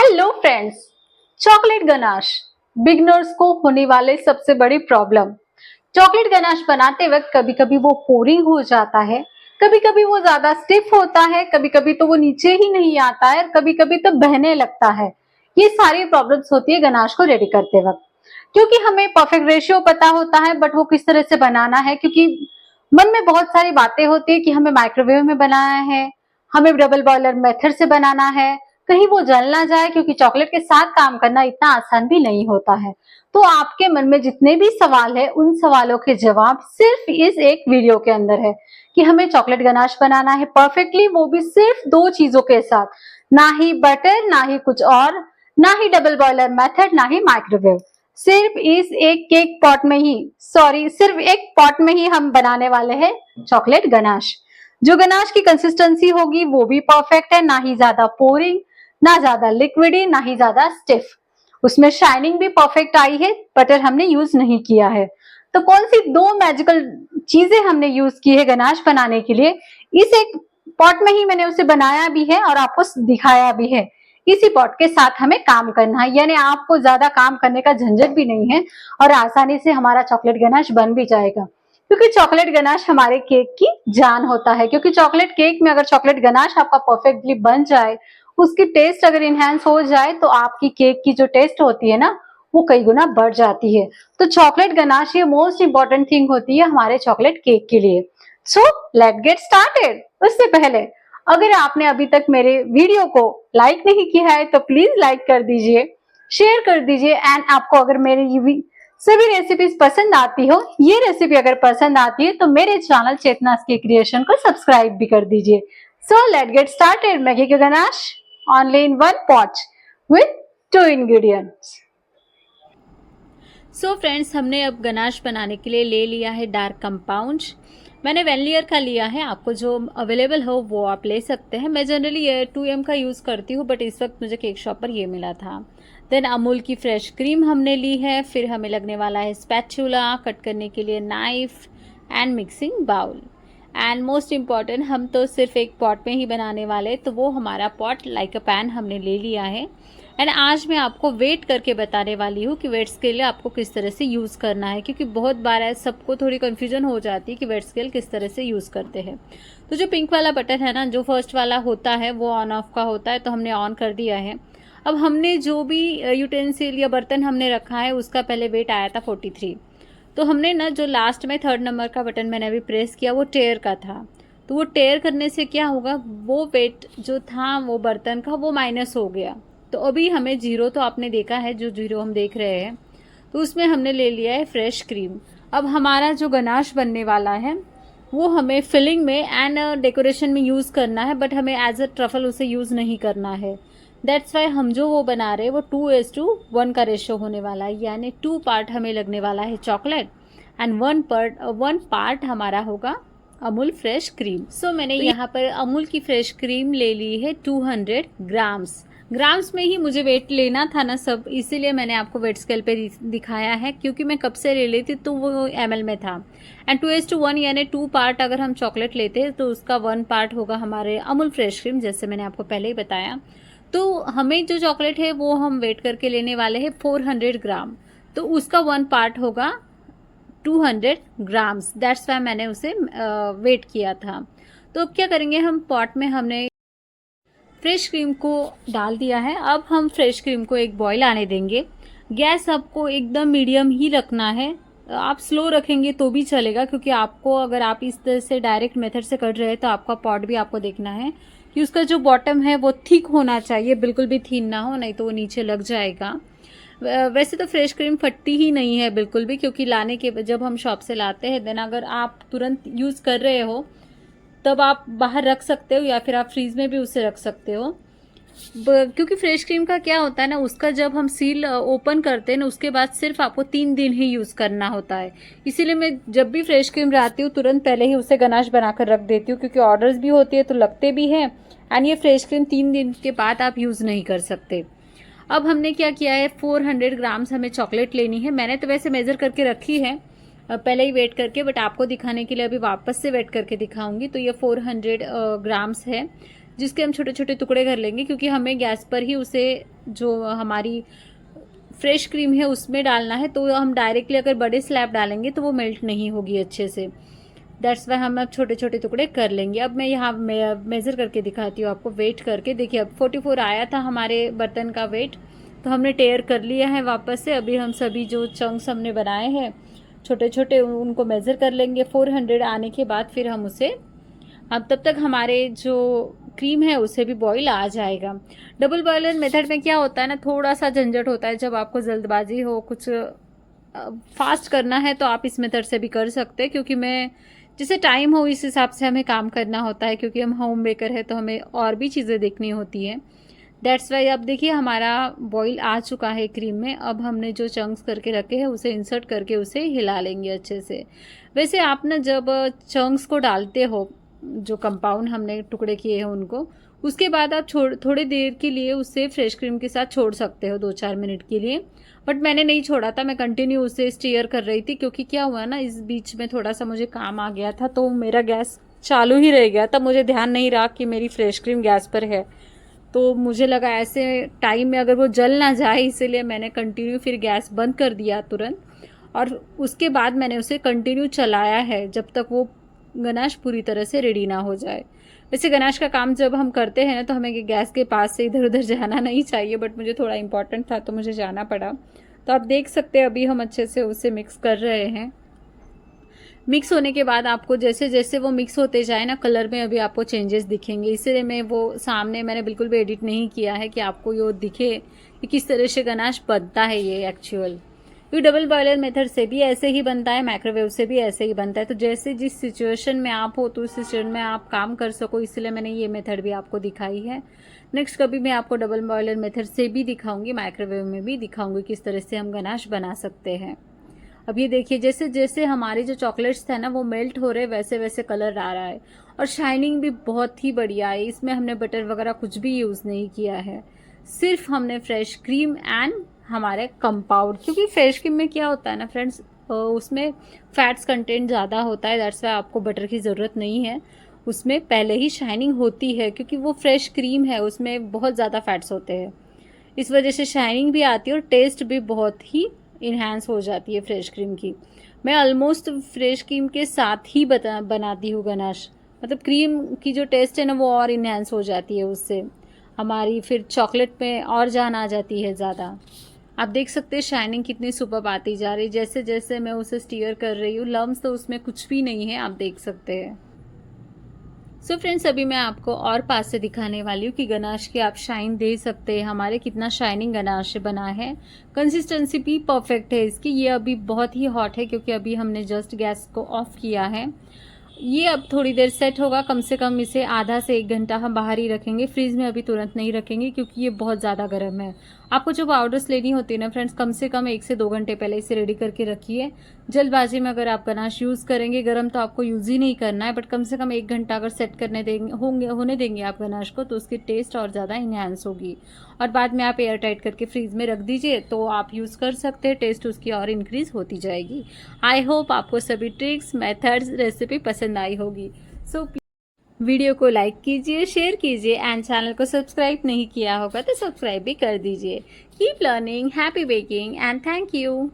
Hello friends, chocolate ganache beginners को होने वाले सबसे बड़ी प्रॉब्लम। चॉकलेट गनाश बनाते वक्त कभी कभी वो पोरिंग हो जाता है, कभी कभी वो ज्यादा स्टिफ होता है, कभी कभी तो वो नीचे ही नहीं आता है, कभी कभी तो बहने लगता है। ये सारी प्रॉब्लम्स होती है गनाश को रेडी करते वक्त। क्योंकि हमें परफेक्ट रेशियो पता होता है, बट वो किस तरह से बनाना है, क्योंकि मन में बहुत सारी बातें होती है कि हमें माइक्रोवेव में बनाना है, हमें डबल बॉयलर मेथड से बनाना है, कहीं वो जल ना जाए, क्योंकि चॉकलेट के साथ काम करना इतना आसान भी नहीं होता है। तो आपके मन में जितने भी सवाल है, उन सवालों के जवाब सिर्फ इस एक वीडियो के अंदर है कि हमें चॉकलेट गनाश बनाना है परफेक्टली, वो भी सिर्फ 2 चीजों के साथ, ना ही बटर, ना ही कुछ और, ना ही डबल बॉयलर मेथड, ना ही माइक्रोवेव। सिर्फ इस एक केक पॉट में ही, सिर्फ एक पॉट में ही हम बनाने वाले हैं चॉकलेट गनाश। जो गनाश की कंसिस्टेंसी होगी वो भी परफेक्ट है, ना ही ज्यादा पोरिंग, ना ज्यादा लिक्विडी, ना ही ज्यादा स्टिफ। उसमें शाइनिंग भी परफेक्ट आई है, बटर हमने यूज नहीं किया है। तो कौन सी 2 मैजिकल चीजें हमने यूज की है गनाश बनाने के लिए, इस एक पॉट में ही मैंने उसे बनाया भी है और आपको दिखाया भी है। इसी पॉट के साथ हमें काम करना है, यानी आपको ज्यादा काम करने का झंझट भी नहीं है और आसानी से हमारा चॉकलेट गनाश बन भी जाएगा। क्योंकि चॉकलेट गनाश हमारे केक की जान होता है, क्योंकि चॉकलेट केक में अगर चॉकलेट गनाश आपका परफेक्टली बन जाए, उसकी टेस्ट अगर इनहेंस हो जाए, तो आपकी केक की जो टेस्ट होती है ना, वो कई गुना बढ़ जाती है। तो चॉकलेट गनाश ये मोस्ट इंपॉर्टेंट थिंग होती है हमारे चॉकलेट केक के लिए। सो लेट गेट स्टार्टेड। उससे पहले अगर आपने अभी तक मेरे वीडियो को लाइक नहीं किया है तो प्लीज लाइक कर दीजिए, शेयर कर दीजिए, एंड आपको अगर मेरी सभी रेसिपीज पसंद आती हो, ये रेसिपी अगर पसंद आती है, तो मेरे चैनल चेतनास के क्रिएशन को सब्सक्राइब भी कर दीजिए। So let get started. Maggi का ganache only in 1 pot with 2 ingredients। So friends, हमने अब गनाश बनाने के लिए ले लिया है डार्क कंपाउंड। मैंने वेनलियर का लिया है, आपको जो अवेलेबल हो वो आप ले सकते हैं। मैं जनरली ये 2M का यूज़ करती हूँ, बट इस वक्त मुझे केक शॉप पर ये मिला था। देन अमूल की फ्रेश क्रीम हमने ली है। फिर हमें लगने वाला है स्पैचुला, कट करने के लिए knife and mixing bowl. And most important, हम तो सिर्फ एक पॉट में ही बनाने वाले, तो वो हमारा पॉट लाइक अ पैन हमने ले लिया है। एंड आज मैं आपको वेट करके बताने वाली हूँ कि वेट स्केल आपको किस तरह से यूज़ करना है, क्योंकि बहुत बार सबको थोड़ी कन्फ्यूजन हो जाती है कि वेट स्केल किस तरह से यूज़ करते हैं। तो जो पिंक वाला बटन है ना, जो फर्स्ट वाला होता है, वो ऑन ऑफ का होता है, तो हमने ऑन कर दिया है। अब हमने जो भी यूटेंसिल या बर्तन हमने रखा है, उसका पहले वेट आया था 43। तो हमने ना जो लास्ट में 3rd नंबर का बटन मैंने अभी प्रेस किया, वो टेयर का था। तो वो टेयर करने से क्या होगा, वो वेट जो था वो बर्तन का, वो माइनस हो गया। तो अभी हमें 0, तो आपने देखा है जो 0 हम देख रहे हैं, तो उसमें हमने ले लिया है फ्रेश क्रीम। अब हमारा जो गनाश बनने वाला है वो हमें फिलिंग में एंड डेकोरेशन में यूज़ करना है, बट हमें एज अ ट्रफल उसे यूज़ नहीं करना है। दैट्स वाई हम जो वो बना रहे हैं वो 2:1 का रेशो होने वाला है, यानी 2 पार्ट हमें लगने वाला है चॉकलेट एंड 1 पार्ट हमारा होगा अमूल फ्रेश क्रीम। सो मैंने यहाँ पर अमूल की फ्रेश क्रीम ले ली है 200 ग्राम्स में ही मुझे वेट लेना था ना सब, इसीलिए मैंने आपको वेट स्केल पे दिखाया है, क्योंकि मैं कब से ले लेती तो वो ml में था। एंड 2:1 यानी 2 पार्ट अगर हम चॉकलेट लेते हैं तो उसका 1 पार्ट होगा हमारे अमूल फ्रेश क्रीम, जैसे मैंने आपको पहले ही बताया। तो हमें जो चॉकलेट है वो हम वेट करके लेने वाले हैं 400 ग्राम, तो उसका 1 पार्ट होगा 200 ग्राम्स। दैट्स वाई मैंने उसे वेट किया था। तो अब क्या करेंगे, हम पॉट में हमने फ्रेश क्रीम को डाल दिया है। अब हम फ्रेश क्रीम को एक बॉईल आने देंगे। गैस आपको एकदम मीडियम ही रखना है, आप स्लो रखेंगे तो भी चलेगा, क्योंकि आपको अगर आप इस तरह से डायरेक्ट मेथड से कर रहे हैं तो आपका पॉट भी आपको देखना है कि उसका जो बॉटम है वो थिक होना चाहिए, बिल्कुल भी थीन ना हो, नहीं तो वो नीचे लग जाएगा। वैसे तो फ्रेश क्रीम फटती ही नहीं है बिल्कुल भी, क्योंकि लाने के जब हम शॉप से लाते हैं, देन अगर आप तुरंत यूज़ कर रहे हो तब आप बाहर रख सकते हो, या फिर आप फ्रीज में भी उसे रख सकते हो। क्योंकि फ्रेश क्रीम का क्या होता है ना, उसका जब हम सील ओपन करते हैं ना, उसके बाद सिर्फ आपको 3 दिन ही यूज़ करना होता है। इसीलिए मैं जब भी फ्रेश क्रीम लाती हूँ तुरंत पहले ही उसे गनाश बनाकर रख देती हूँ, क्योंकि ऑर्डर्स भी होती है तो लगते भी हैं, एंड ये फ्रेश क्रीम 3 दिन के बाद आप यूज़ नहीं कर सकते। अब हमने क्या किया है, 400 ग्राम्स हमें चॉकलेट लेनी है। मैंने तो वैसे मेज़र करके रखी है पहले ही वेट करके, बट आपको दिखाने के लिए अभी वापस से वेट करके दिखाऊंगी। तो ये 400 ग्राम्स है। जिसके हम छोटे छोटे टुकड़े कर लेंगे, क्योंकि हमें गैस पर ही उसे जो हमारी फ्रेश क्रीम है उसमें डालना है। तो हम डायरेक्टली अगर बड़े स्लैब डालेंगे तो वो मेल्ट नहीं होगी अच्छे से। दैट्स वाई हम अब छोटे छोटे टुकड़े कर लेंगे। अब मैं यहाँ मेज़र करके दिखाती हूँ आपको, वेट करके। देखिए अब 44 आया था हमारे बर्तन का वेट, तो हमने टेयर कर लिया है वापस से। अभी हम सभी जो चंक्स हमने बनाए हैं छोटे छोटे उनको मेज़र कर लेंगे। 400 आने के बाद फिर हम उसे, अब तब तक हमारे जो क्रीम है उसे भी बॉईल आ जाएगा। डबल बॉयलर मेथड में क्या होता है ना, थोड़ा सा झंझट होता है। जब आपको जल्दबाजी हो, कुछ फास्ट करना है, तो आप इस मेथड से भी कर सकते हैं, क्योंकि मैं जिसे टाइम हो इस हिसाब से हमें काम करना होता है, क्योंकि हम होम बेकर है तो हमें और भी चीज़ें देखनी होती हैं। दैट्स वाई अब देखिए हमारा बॉईल आ चुका है क्रीम में। अब हमने जो चंक्स करके रखे हैं उसे इंसर्ट करके उसे हिला लेंगे अच्छे से। वैसे आप ना जब चंक्स को डालते हो, जो कंपाउंड हमने टुकड़े किए हैं उनको, उसके बाद आप थोड़ी देर के लिए उसे फ्रेश क्रीम के साथ छोड़ सकते हो, 2-4 मिनट के लिए। बट मैंने नहीं छोड़ा था, मैं कंटिन्यू उसे स्टीयर कर रही थी, क्योंकि क्या हुआ ना, इस बीच में थोड़ा सा मुझे काम आ गया था, तो मेरा गैस चालू ही रह गया। तब मुझे ध्यान नहीं रहा कि मेरी फ्रेश क्रीम गैस पर है, तो मुझे लगा ऐसे टाइम में अगर वो जल ना जाए, इसीलिए मैंने कंटिन्यू फिर गैस बंद कर दिया तुरंत। और उसके बाद मैंने उसे कंटिन्यू चलाया है जब तक वो गनाश पूरी तरह से रेडी ना हो जाए। वैसे गनाश का काम जब हम करते हैं ना, तो हमें गैस के पास से इधर उधर जाना नहीं चाहिए, बट मुझे थोड़ा इम्पॉर्टेंट था तो मुझे जाना पड़ा। तो आप देख सकते हैं अभी हम अच्छे से उसे मिक्स कर रहे हैं। मिक्स होने के बाद आपको जैसे जैसे वो मिक्स होते जाए ना, कलर में अभी आपको चेंजेस दिखेंगे। इसलिए मैं वो सामने मैंने बिल्कुल भी एडिट नहीं किया है कि आपको ये दिखे कि किस तरह से गनाश बनता है ये एक्चुअल। ये डबल बॉयलर मेथड से भी ऐसे ही बनता है, माइक्रोवेव से भी ऐसे ही बनता है। तो जैसे जिस सिचुएशन में आप हो तो उस सिचुएशन में आप काम कर सको, इसलिए मैंने ये मेथड भी आपको दिखाई है। नेक्स्ट कभी मैं आपको डबल बॉयलर मेथड से भी दिखाऊंगी, माइक्रोवेव में भी दिखाऊंगी किस तरह से हम गनाश बना सकते हैं। अब ये देखिए जैसे जैसे हमारे जो चॉकलेट्स थे ना वो मेल्ट हो रहे, वैसे वैसे कलर आ रहा है और शाइनिंग भी बहुत ही बढ़िया है। इसमें हमने बटर वगैरह कुछ भी यूज़ नहीं किया है, सिर्फ हमने फ्रेश क्रीम एंड हमारे कंपाउंड, क्योंकि फ्रेश क्रीम में क्या होता है ना फ्रेंड्स, उसमें फैट्स कंटेंट ज़्यादा होता है। दैट्स वाई आपको बटर की ज़रूरत नहीं है, उसमें पहले ही शाइनिंग होती है, क्योंकि वो फ्रेश क्रीम है, उसमें बहुत ज़्यादा फैट्स होते हैं। इस वजह से शाइनिंग भी आती है और टेस्ट भी बहुत ही इन्हांस हो जाती है फ्रेश क्रीम की। मैं ऑलमोस्ट फ्रेश क्रीम के साथ ही बनाती हूँ गनाश, मतलब क्रीम की जो टेस्ट है ना वो और इन्हांस हो जाती है, उससे हमारी फिर चॉकलेट में और जान आ जाती है ज़्यादा। आप देख सकते हैं शाइनिंग कितनी सुपर्ब आती जा रही है जैसे जैसे मैं उसे स्टीयर कर रही हूँ। लम्स तो उसमें कुछ भी नहीं है, आप देख सकते हैं। सो फ्रेंड्स अभी मैं आपको और पास से दिखाने वाली हूँ कि गनाश की आप शाइन दे सकते हैं। हमारे कितना शाइनिंग गनाश बना है, कंसिस्टेंसी भी परफेक्ट है इसकी। ये अभी बहुत ही हॉट है क्योंकि अभी हमने जस्ट गैस को ऑफ किया है। ये अब थोड़ी देर सेट होगा, कम से कम इसे आधा से 1 घंटा हम बाहर ही रखेंगे, फ्रीज में अभी तुरंत नहीं रखेंगे क्योंकि ये बहुत ज़्यादा गर्म है। आपको जो पाउडर्स लेनी होती है ना फ्रेंड्स, कम से कम 1 से 2 घंटे पहले इसे रेडी करके रखिए। जल्दबाजी में अगर आप गनाश यूज़ करेंगे, गर्म तो आपको यूज़ ही नहीं करना है, बट कम से कम 1 घंटा अगर सेट करने होने देंगे आप गनाश को, तो उसकी टेस्ट और ज़्यादा इन्हांस होगी। और बाद में आप एयर टाइट करके फ्रीज में रख दीजिए तो आप यूज़ कर सकते हैं, टेस्ट उसकी और इंक्रीज़ होती जाएगी। आई होप आपको सभी ट्रिक्स, मेथड्स, रेसिपी पसंद आई होगी। सो वीडियो को लाइक कीजिए, शेयर कीजिए एंड चैनल को सब्सक्राइब नहीं किया होगा तो सब्सक्राइब भी कर दीजिए। Keep learning, happy baking and thank you.